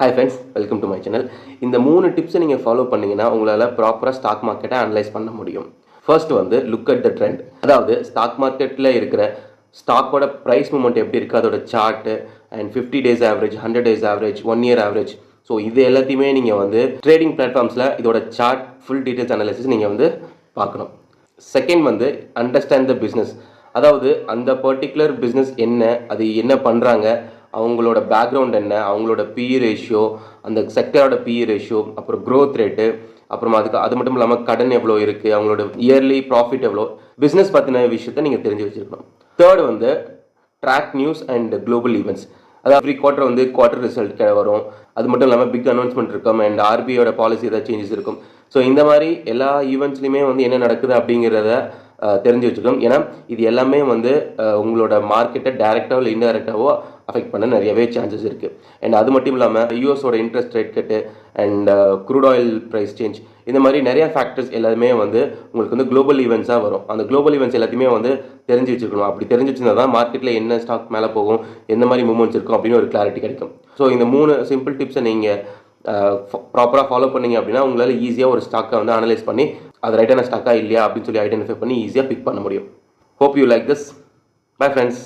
Hi friends, welcome to my channel. இந்த 3 டிப்ஸை நீங்கள் ஃபாலோ பண்ணிங்கன்னா உங்களால் ப்ராப்பராக ஸ்டாக் மார்க்கெட்டை அனலைஸ் பண்ண முடியும். ஃபர்ஸ்ட் வந்து லுக் அட் த ட்ரெண்ட். அதாவது ஸ்டாக் மார்க்கெட்டில் இருக்கிற ஸ்டாக்கோட ப்ரைஸ் மூமெண்ட் எப்படி இருக்குது, அதோட chart and 50 days average, 100 days average, 1 year average. So இது எல்லாத்தையுமே நீங்கள் வந்து ட்ரேடிங் பிளாட்ஃபார்ம்ஸில் இதோட சார்ட் ஃபுல் டீட்டெயில்ஸ் அனாலிசிஸ் நீங்கள் வந்து பார்க்கணும். செகண்ட் வந்து அண்டர்ஸ்டாண்ட் த பிஸ்னஸ். அதாவது அந்த பர்டிகுலர் பிஸ்னஸ் என்ன, அது என்ன பண்ணுறாங்க, அவங்களோட பேக்ரவுண்ட் என்ன, அவங்களோட பிஇ ரேஷியோ, அந்த செக்டரோட பிஇ ரேஷியோ, அப்புறம் க்ரோத் ரேட்டு, அப்புறமா அது மட்டும் இல்லாமல் கடன் எவ்வளோ இருக்குது, அவங்களோட இயர்லி ப்ராஃபிட் எவ்வளோ, பிஸ்னஸ் பற்றின விஷயத்தை நீங்கள் தெரிஞ்சு வச்சுருக்கணும். தேர்ட் வந்து track news and global events. அதாவது எவ்ரி குவார்ட்டர் வந்து குவார்ட்டர் ரிசல்ட் வரும். அது மட்டும் இல்லாமல் பிக் அனௌன்ஸ்மெண்ட் இருக்கும் அண்ட் ஆர்பிஐயோட பாலிசி ஏதாவது சேஞ்சஸ் இருக்கும். ஸோ இந்த மாதிரி எல்லா ஈவெண்ட்ஸ்லையுமே வந்து என்ன நடக்குது அப்படிங்கிறத தெரிஞ்சு வச்சுக்கணும். ஏன்னா இது எல்லாமே வந்து உங்களோட மார்க்கெட்டை டைரெக்டாகவோ இல்லை இன்டைரக்டாகவோ அஃபெக்ட் பண்ண நிறையவே சான்சஸ் இருக்குது. அண்ட் அது மட்டும் இல்லாமல் யூஎஸோட interest rate cut and crude oil price change, இந்த மாதிரி நிறையா ஃபேக்டர்ஸ் எல்லாமே வந்து உங்களுக்கு வந்து குளோபல் ஈவெண்ட்ஸாக வரும். அந்த குளோபல் ஈவெண்ட்ஸ் எல்லாத்தையுமே வந்து தெரிஞ்சு வச்சுக்கணும். அப்படி தெரிஞ்சு வச்சுருந்தா தான் மார்க்கெட்டில் என்ன ஸ்டாக் மேலே போகும், எந்த மாதிரி மூவ்மெண்ட்ஸ் இருக்கும் அப்படின்னு ஒரு கிளாரிட்டி கிடைக்கும். ஸோ இந்த 3 சிம்பிள் டிப்ஸை நீங்கள் ப்ராப்பராக ஃபாலோ பண்ணிங்க அப்படின்னா உங்களால் ஈஸியாக ஒரு ஸ்டாக்கை வந்து அனலைஸ் பண்ணி அது ரைட்டான ஸ்டாக்கா இல்லையா அப்படின்னு சொல்லி ஐடென்டிஃபை பண்ணி ஈஸியாக பிக் பண்ண முடியும். Hope you like this. Bye friends.